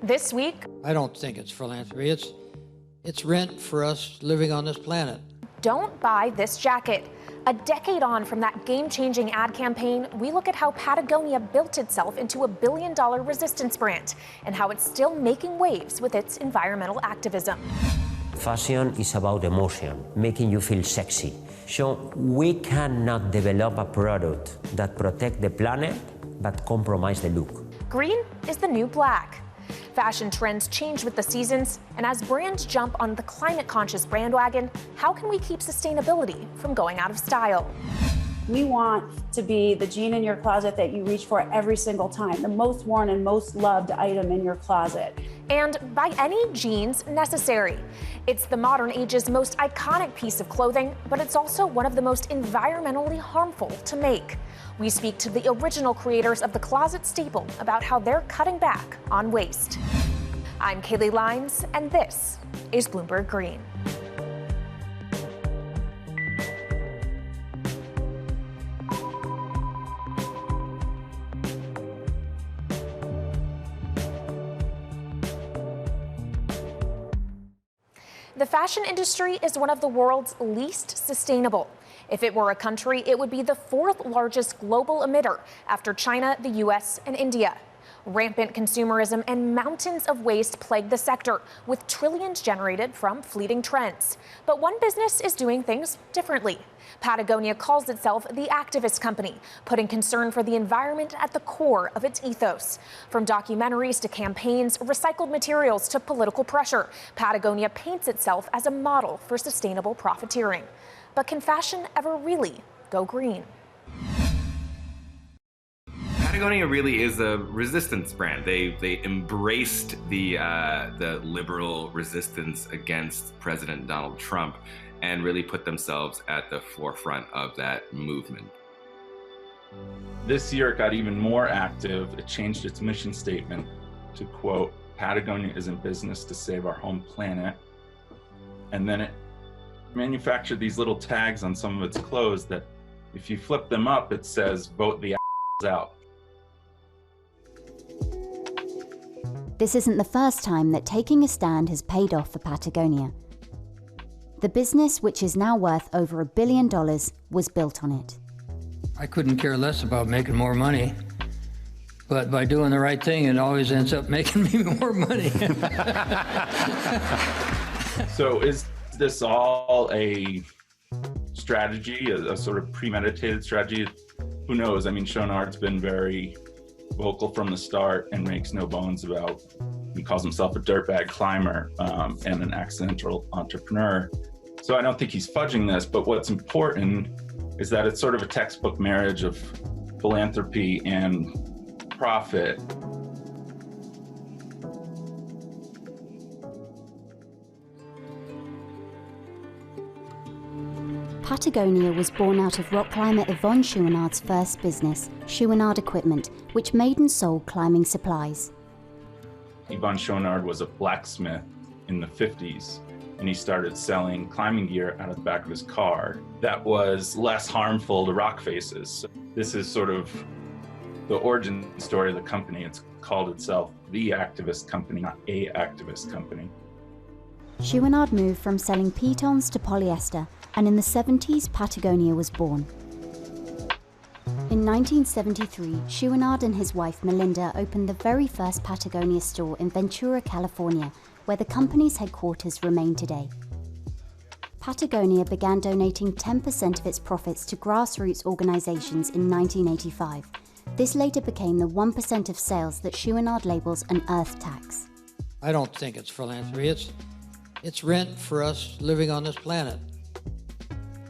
This week, I don't think it's philanthropy. It's rent for us living on this planet. don't buy this jacket. A decade on from that game-changing ad campaign, we look at how Patagonia built itself into a billion-dollar resistance brand and how it's still making waves with its environmental activism. Fashion is about emotion, making you feel sexy. So we cannot develop a product that protects the planet but compromise the look. Green is the new black. Fashion trends change with the seasons, and as brands jump on the climate-conscious bandwagon, how can we keep sustainability from going out of style? We want to be the jean in your closet that you reach for every single time, the most worn and most loved item in your closet. And by any jeans necessary. It's the modern age's most iconic piece of clothing, but it's also one of the most environmentally harmful to make. We speak to the original creators of the closet staple about how they're cutting back on waste. I'm Kaylee Lines, and this is Bloomberg Green. The fashion industry is one of the world's least sustainable. If it were a country, it would be the fourth largest global emitter after China, the US, and India. Rampant consumerism and mountains of waste plague the sector, with trillions generated from fleeting trends. But one business is doing things differently. Patagonia calls itself the activist company, putting concern for the environment at the core of its ethos. From documentaries to campaigns, recycled materials to political pressure, Patagonia paints itself as a model for sustainable profiteering. But can fashion ever really go green? Patagonia really is a resistance brand. They embraced the liberal resistance against President Donald Trump and really put themselves at the forefront of that movement. This year it got even more active. It changed its mission statement to quote, "Patagonia is in business to save our home planet." And then it manufactured these little tags on some of its clothes that if you flip them up, it says, "Vote the out." This isn't the first time that taking a stand has paid off for Patagonia. The business, which is now worth over $1 billion, was built on it. I couldn't care less about making more money, but by doing the right thing, it always ends up making me more money. So is this all a strategy, a sort of premeditated strategy? Who knows? I mean, Jeanologia's been very vocal from the start and makes no bones about, he calls himself a dirtbag climber and an accidental entrepreneur. So I don't think he's fudging this, but what's important is that it's sort of a textbook marriage of philanthropy and profit. Patagonia was born out of rock climber Yvonne Chouinard's first business, Chouinard Equipment, which made and sold climbing supplies. Yvonne Chouinard was a blacksmith in the 50s, and he started selling climbing gear out of the back of his car that was less harmful to rock faces. So this is sort of the origin story of the company. It's called itself the activist company, not a activist company. Chouinard moved from selling pitons to polyester, and in the 70s, Patagonia was born. In 1973, Chouinard and his wife Melinda opened the very first Patagonia store in Ventura, California, where the company's headquarters remain today. Patagonia began donating 10% of its profits to grassroots organizations in 1985. This later became the 1% of sales that Chouinard labels an earth tax. I don't think it's philanthropy. It's rent for us living on this planet.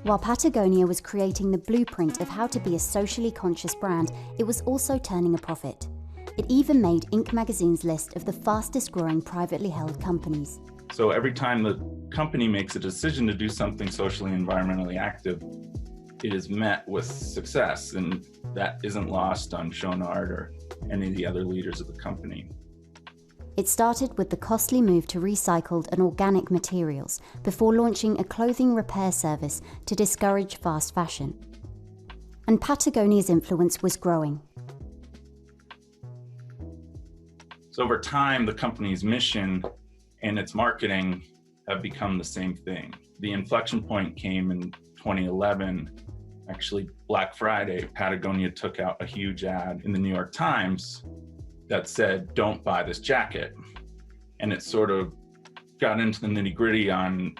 While Patagonia was creating the blueprint of how to be a socially conscious brand, it was also turning a profit. It even made Inc. magazine's list of the fastest growing privately held companies. So every time the company makes a decision to do something socially and environmentally active, it is met with success, and that isn't lost on Chouinard or any of the other leaders of the company. It started with the costly move to recycled and organic materials before launching a clothing repair service to discourage fast fashion. And Patagonia's influence was growing. So over time, the company's mission and its marketing have become the same thing. The inflection point came in 2011. Actually, Black Friday, Patagonia took out a huge ad in the New York Times that said, "Don't buy this jacket." And it sort of got into the nitty-gritty on,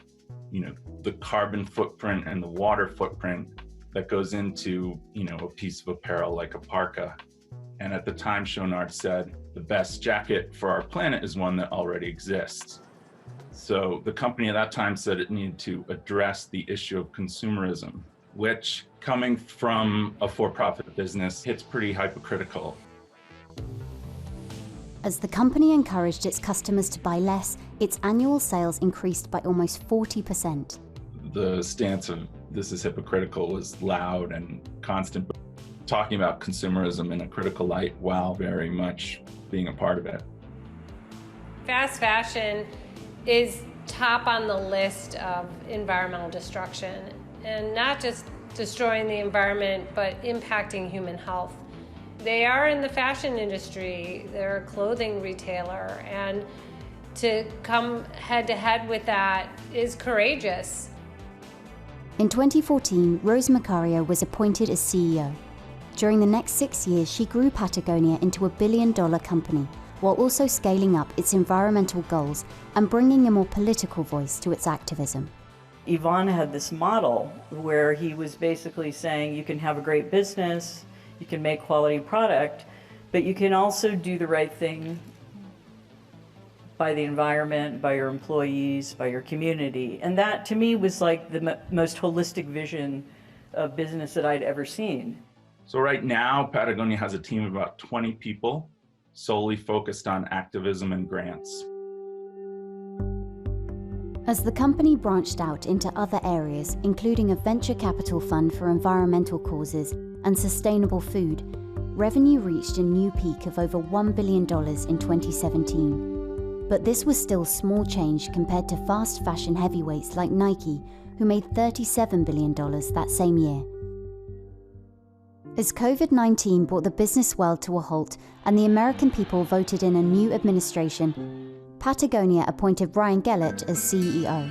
the carbon footprint and the water footprint that goes into, a piece of apparel like a parka. And at the time, Jeanologia said, the best jacket for our planet is one that already exists. So the company at that time said it needed to address the issue of consumerism, which, coming from a for-profit business, hits pretty hypocritical. As the company encouraged its customers to buy less, its annual sales increased by almost 40%. The stance of this is hypocritical was loud and constant, talking about consumerism in a critical light while very much being a part of it. Fast fashion is top on the list of environmental destruction, and not just destroying the environment, but impacting human health. They are in the fashion industry, they're a clothing retailer, and to come head to head with that is courageous. In 2014, Rose Macario was appointed as CEO. During the next 6 years, she grew Patagonia into $1 billion company, while also scaling up its environmental goals and bringing a more political voice to its activism. Ivan had this model where he was basically saying you can have a great business, you can make quality product, but you can also do the right thing by the environment, by your employees, by your community. And that, to me, was like the most holistic vision of business that I'd ever seen. So right now, Patagonia has a team of about 20 people solely focused on activism and grants. As the company branched out into other areas, including a venture capital fund for environmental causes and sustainable food, revenue reached a new peak of over $1 billion in 2017. But this was still small change compared to fast fashion heavyweights like Nike, who made $37 billion that same year. As COVID-19 brought the business world to a halt and the American people voted in a new administration, Patagonia appointed Brian Gellert as CEO.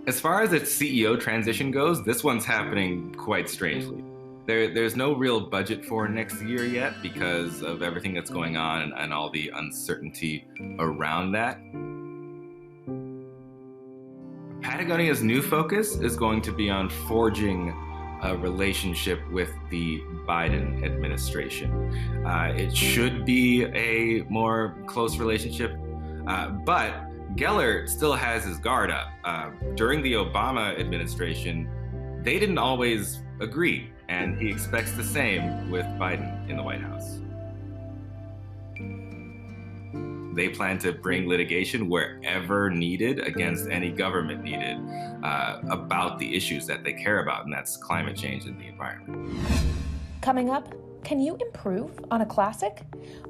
As far as its CEO transition goes, this one's happening quite strangely. There's no real budget for next year yet because of everything that's going on and all the uncertainty around that. Patagonia's new focus is going to be on forging a relationship with the Biden administration. It should be a more close relationship, but Gellert still has his guard up. During the Obama administration, they didn't always agree, and he expects the same with Biden in the White House. They plan to bring litigation wherever needed against any government needed about the issues that they care about, and that's climate change and the environment. Coming up, can you improve on a classic?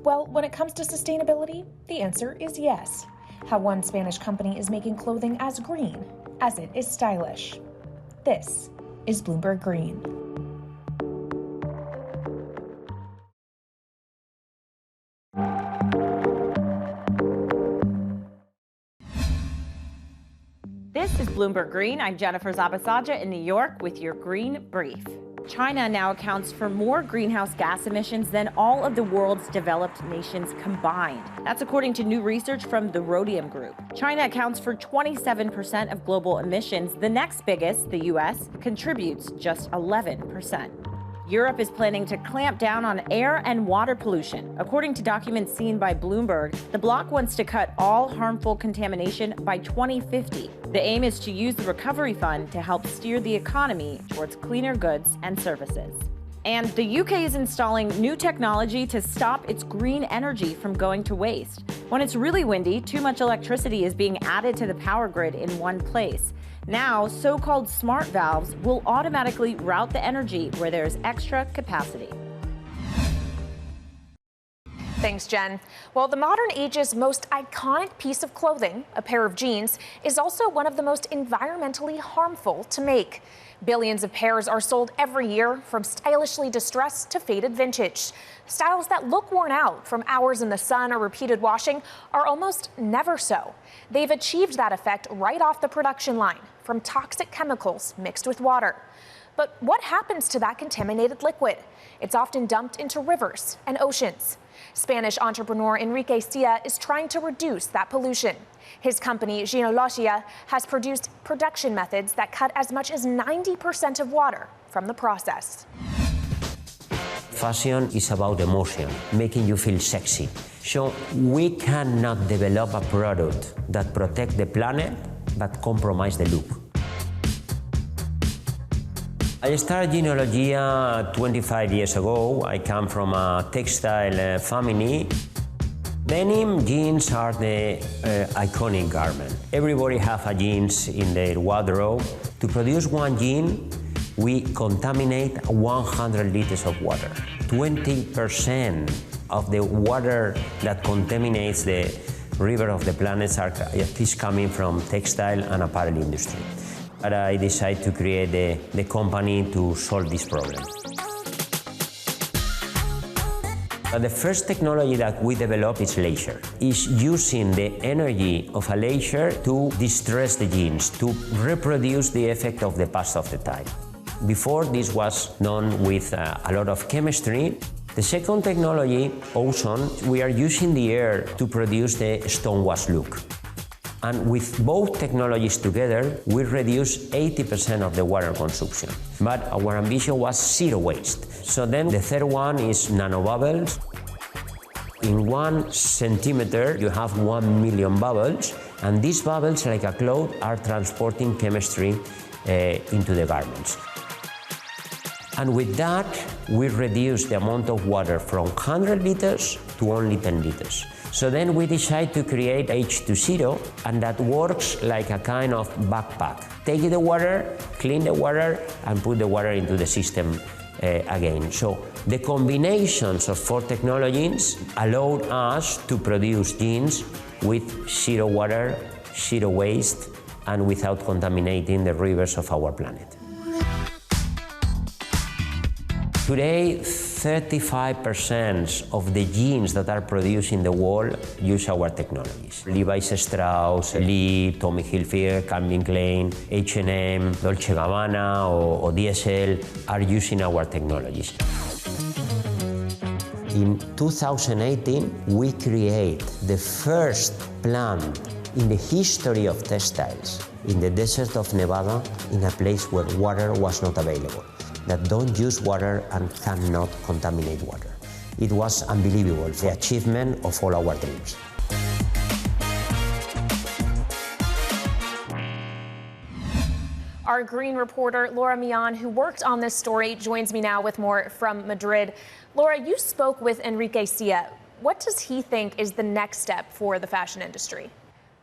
Well, when it comes to sustainability, the answer is yes. How one Spanish company is making clothing as green as it is stylish. This is Bloomberg Green. This is Bloomberg Green. I'm Jennifer Zabasaja in New York with your Green Brief. China now accounts for more greenhouse gas emissions than all of the world's developed nations combined. That's according to new research from the Rhodium Group. China accounts for 27% of global emissions. The next biggest, the U.S., contributes just 11%. Europe is planning to clamp down on air and water pollution. According to documents seen by Bloomberg, the bloc wants to cut all harmful contamination by 2050. The aim is to use the recovery fund to help steer the economy towards cleaner goods and services. And the UK is installing new technology to stop its green energy from going to waste. When it's really windy, too much electricity is being added to the power grid in one place. Now, so-called smart valves will automatically route the energy where there's extra capacity. Thanks, Jen. Well, the modern age's most iconic piece of clothing, a pair of jeans, is also one of the most environmentally harmful to make. Billions of pairs are sold every year, from stylishly distressed to faded vintage. Styles that look worn out from hours in the sun or repeated washing are almost never so. They've achieved that effect right off the production line, from toxic chemicals mixed with water. But what happens to that contaminated liquid? It's often dumped into rivers and oceans. Spanish entrepreneur Enrique Cia is trying to reduce that pollution. His company, Jeanologia, has produced production methods that cut as much as 90% of water from the process. Fashion is about emotion, making you feel sexy. So we cannot develop a product that protects the planet but compromise the look. I started Jeanologia 25 years ago. I come from a textile family. Denim jeans are the iconic garment. Everybody has a jeans in their wardrobe. To produce one jean, we contaminate 100 liters of water. 20% of the water that contaminates the river of the planet is coming from textile and apparel industry. But I decided to create the company to solve this problem. The first technology that we developed is laser. It's using the energy of a laser to distress the jeans, to reproduce the effect of the past of the time. Before, this was done with a lot of chemistry. The second technology, ozone, we are using the air to produce the stonewash look. And with both technologies together, we reduce 80% of the water consumption. But our ambition was zero waste. So then the third one is nanobubbles. In 1 centimeter, you have 1 million bubbles, and these bubbles, like a cloud, are transporting chemistry into the garments. And with that, we reduce the amount of water from 100 liters to only 10 liters. So then we decide to create H2O, and that works like a kind of backpack. Take the water, clean the water, and put the water into the system again. So the combinations of 4 technologies allowed us to produce jeans with zero water, zero waste, and without contaminating the rivers of our planet. Today, 35% of the jeans that are produced in the world use our technologies. Levi, Strauss, Lee, Tommy Hilfiger, Calvin Klein, H&M, Dolce & Gabbana or DSL are using our technologies. In 2018, we create the first plant in the history of textiles in the desert of Nevada, in a place where water was not available, that don't use water and cannot contaminate water. It was unbelievable, the achievement of all our dreams. Our Green reporter, Laura Mian, who worked on this story, joins me now with more from Madrid. Laura, you spoke with Enrique Cia. What does he think is the next step for the fashion industry?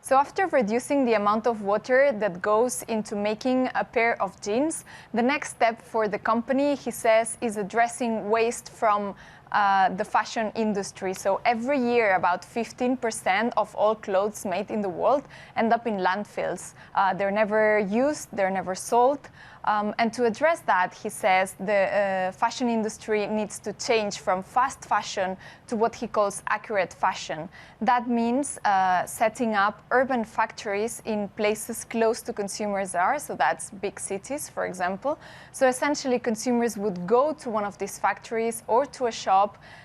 So after reducing the amount of water that goes into making a pair of jeans, the next step for the company, he says, is addressing waste from the fashion industry. So every year, about 15% of all clothes made in the world end up in landfills. They're never used, they're never sold. And to address that, he says the fashion industry needs to change from fast fashion to what he calls accurate fashion. That means setting up urban factories in places close to consumers are, so that's big cities, for example. So essentially, consumers would go to one of these factories or to a shop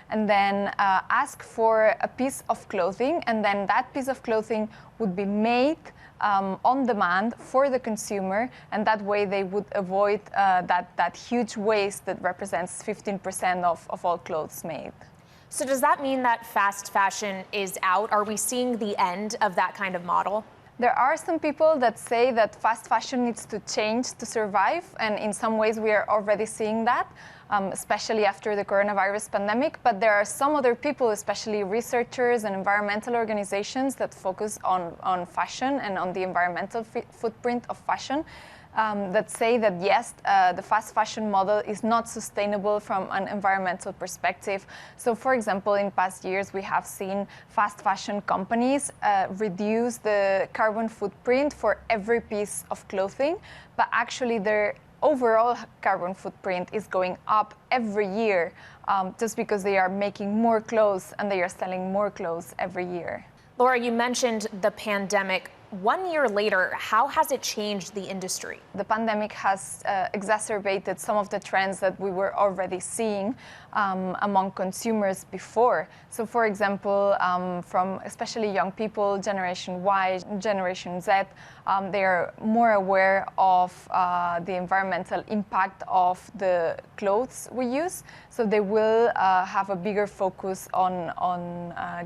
and then ask for a piece of clothing, and then that piece of clothing would be made on demand for the consumer, and that way they would avoid that huge waste that represents 15% of all clothes made. So does that mean that fast fashion is out? Are we seeing the end of that kind of model? There are some people that say that fast fashion needs to change to survive, and in some ways we are already seeing that, especially after the coronavirus pandemic. But there are some other people, especially researchers and environmental organizations, that focus on fashion and on the environmental footprint of fashion, that say that yes, the fast fashion model is not sustainable from an environmental perspective. So for example, in past years, we have seen fast fashion companies reduce the carbon footprint for every piece of clothing, but actually their overall carbon footprint is going up every year, just because they are making more clothes and they are selling more clothes every year. Laura, you mentioned the pandemic. 1 year later, how has it changed the industry? The pandemic has exacerbated some of the trends that we were already seeing among consumers before. So for example, from especially young people, Generation Y, Generation Z, they are more aware of the environmental impact of the clothes we use. So they will have a bigger focus on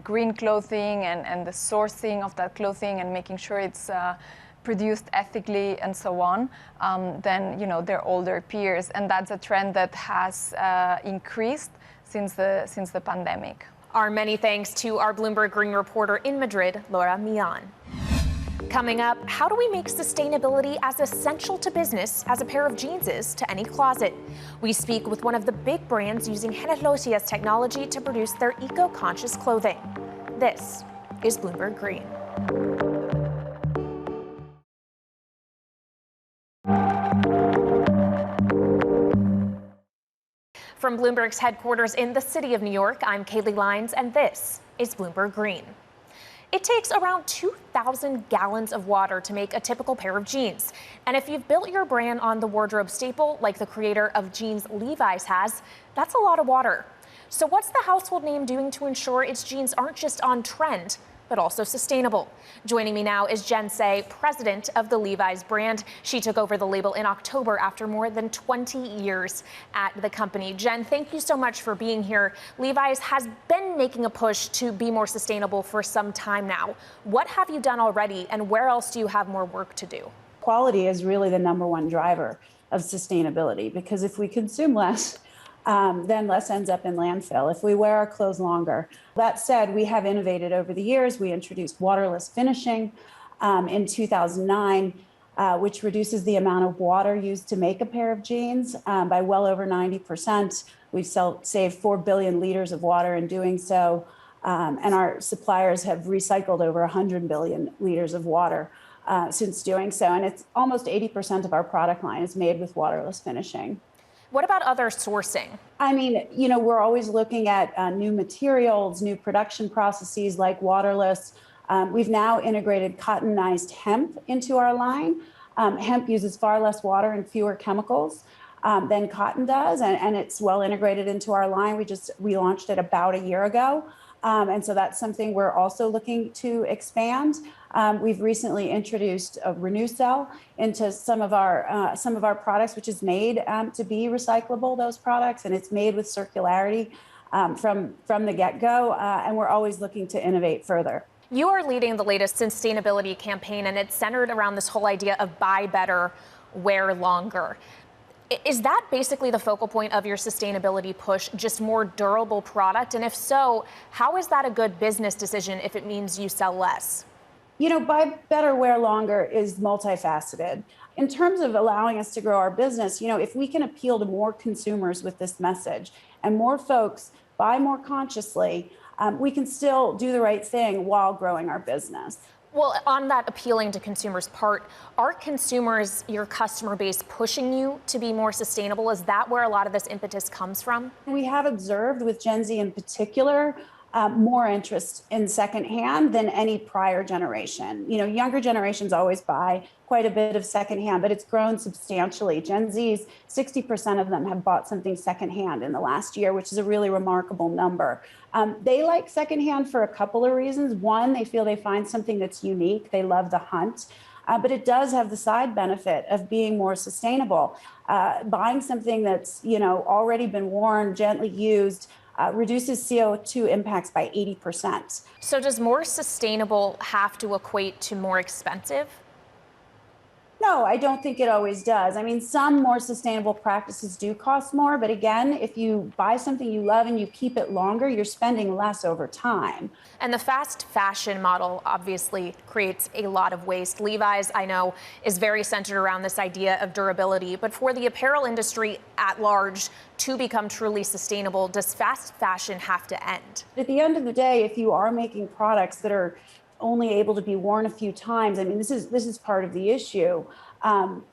green clothing and the sourcing of that clothing and making sure it's produced ethically and so on, than their older peers, and that's a trend that has increased since the pandemic. Our many thanks to our Bloomberg Green reporter in Madrid, Laura Millan. Coming up, how do we make sustainability as essential to business as a pair of jeans is to any closet? We speak with one of the big brands using Jeanologia's technology to produce their eco-conscious clothing. This is Bloomberg Green. From Bloomberg's headquarters in the city of New York, I'm Kaylee Lyons, and this is Bloomberg Green. It takes around 2,000 gallons of water to make a typical pair of jeans. And if you've built your brand on the wardrobe staple, like the creator of jeans Levi's has, that's a lot of water. So what's the household name doing to ensure its jeans aren't just on trend, but also sustainable? Joining me now is Jen Say, president of the Levi's brand. She took over the label in October after more than 20 years at the company. Jen, thank you so much for being here. Levi's has been making a push to be more sustainable for some time now. What have you done already, and where else do you have more work to do? Quality is really the number one driver of sustainability, because if we consume less, then less ends up in landfill if we wear our clothes longer. That said, we have innovated over the years. We introduced waterless finishing in 2009, which reduces the amount of water used to make a pair of jeans by well over 90%. We've saved 4 billion liters of water in doing so, and our suppliers have recycled over 100 billion liters of water since doing so. And it's almost 80% of our product line is made with waterless finishing. What about other sourcing? I mean, we're always looking at new materials, new production processes like waterless. We've now integrated cottonized hemp into our line. Hemp uses far less water and fewer chemicals than cotton does, and it's well integrated into our line. We launched it about a year ago. And so that's something we're also looking to expand. We've recently introduced a RenewCell into some of our products, which is made to be recyclable, those products, and it's made with circularity from the get-go, and we're always looking to innovate further. You are leading the latest sustainability campaign, and it's centered around this whole idea of buy better, wear longer. Is that basically the focal point of your sustainability push, just more durable product? And if so, how is that a good business decision if it means you sell less? Buy better, wear longer is multifaceted. In terms of allowing us to grow our business, if we can appeal to more consumers with this message and more folks buy more consciously, we can still do the right thing while growing our business. Well, on that appealing to consumers part, are consumers, your customer base, pushing you to be more sustainable? Is that where a lot of this impetus comes from? We have observed with Gen Z in particular, more interest in secondhand than any prior generation. Younger generations always buy quite a bit of secondhand, but it's grown substantially. Gen Zs, 60% of them have bought something secondhand in the last year, which is a really remarkable number. They like secondhand for a couple of reasons. One, they feel they find something that's unique. They love the hunt. But it does have the side benefit of being more sustainable. Buying something that's already been worn, gently used, reduces CO2 impacts by 80%. So does more sustainable have to equate to more expensive? No, I don't think it always does. I mean, some more sustainable practices do cost more, but again, if you buy something you love and you keep it longer, you're spending less over time. And the fast fashion model obviously creates a lot of waste. Levi's, I know, is very centered around this idea of durability, but for the apparel industry at large to become truly sustainable, does fast fashion have to end? At the end of the day, if you are making products that are only able to be worn a few times, I mean, this is part of the issue.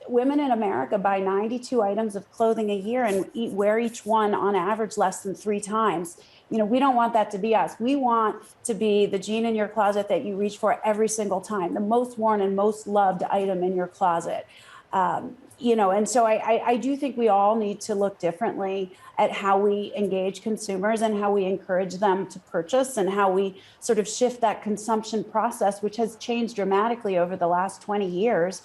Women in America buy 92 items of clothing a year and wear each one on average less than 3 times. You know, we don't want that to be us. We want to be the jean in your closet that you reach for every single time, the most worn and most loved item in your closet. You know, and so I do think we all need to look differently at how we engage consumers and how we encourage them to purchase and how we sort of shift that consumption process, which has changed dramatically over the last 20 years,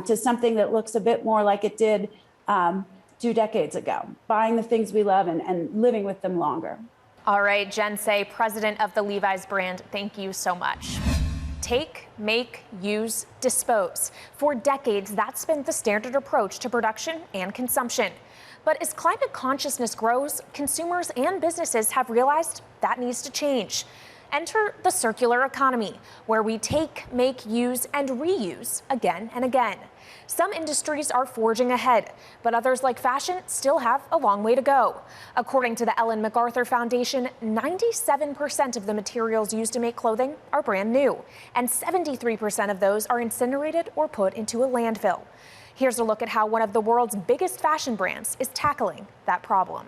to something that looks a bit more like it did 2 decades ago, buying the things we love and living with them longer. All right, Jen Say, president of the Levi's brand, thank you so much. Take, make, use, dispose. For decades, that's been the standard approach to production and consumption. But as climate consciousness grows, consumers and businesses have realized that needs to change. Enter the circular economy, where we take, make, use, and reuse again and again. Some industries are forging ahead, but others like fashion still have a long way to go. According to the Ellen MacArthur Foundation, 97% of the materials used to make clothing are brand new, and 73% of those are incinerated or put into a landfill. Here's a look at how one of the world's biggest fashion brands is tackling that problem.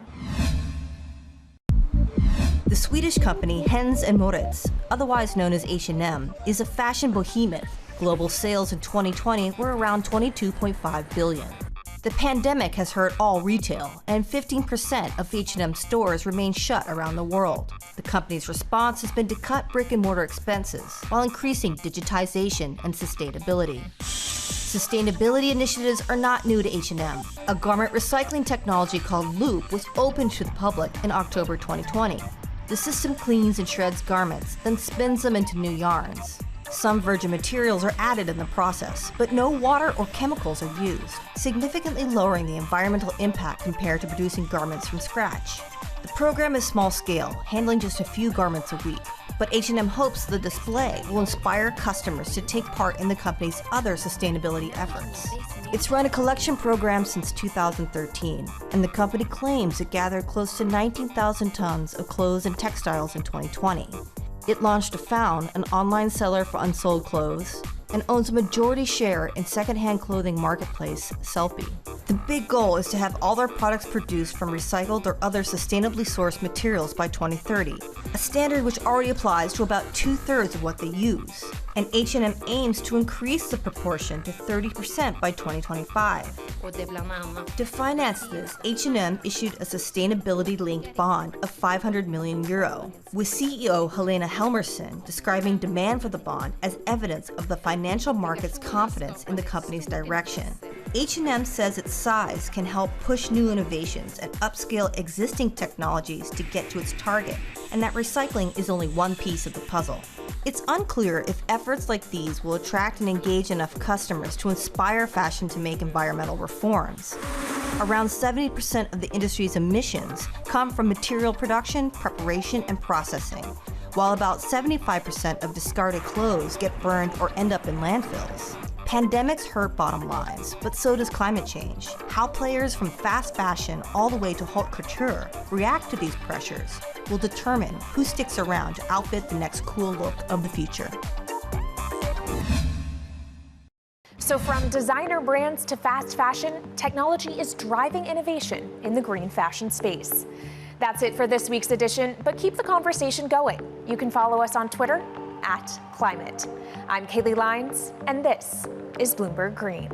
The Swedish company Hennes & Mauritz, otherwise known as H&M, is a fashion behemoth. Global sales in 2020 were around $22.5 billion. The pandemic has hurt all retail, and 15% of H&M stores remain shut around the world. The company's response has been to cut brick-and-mortar expenses while increasing digitization and sustainability. Sustainability initiatives are not new to H&M. A garment recycling technology called Loop was opened to the public in October 2020. The system cleans and shreds garments, then spins them into new yarns. Some virgin materials are added in the process, but no water or chemicals are used, significantly lowering the environmental impact compared to producing garments from scratch. The program is small scale, handling just a few garments a week, but H&M hopes the display will inspire customers to take part in the company's other sustainability efforts. It's run a collection program since 2013, and the company claims it gathered close to 19,000 tons of clothes and textiles in 2020. It launched Found, an online seller for unsold clothes, and owns a majority share in secondhand clothing marketplace, Sellpy. The big goal is to have all their products produced from recycled or other sustainably sourced materials by 2030, a standard which already applies to about 2/3 of what they use. And H&M aims to increase the proportion to 30% by 2025. To finance this, H&M issued a sustainability-linked bond of €500 million, with CEO Helena Helmersson describing demand for the bond as evidence of the financial market's confidence in the company's direction. H&M says its size can help push new innovations and upscale existing technologies to get to its target, and that recycling is only one piece of the puzzle. It's unclear if efforts like these will attract and engage enough customers to inspire fashion to make environmental reforms. Around 70% of the industry's emissions come from material production, preparation, and processing, while about 75% of discarded clothes get burned or end up in landfills. Pandemics hurt bottom lines, but so does climate change. How players from fast fashion all the way to haute couture react to these pressures will determine who sticks around to outfit the next cool look of the future. So from designer brands to fast fashion, technology is driving innovation in the green fashion space. That's it for this week's edition, but keep the conversation going. You can follow us on Twitter @Climate. I'm Kaylee Lines, and this is Bloomberg Green.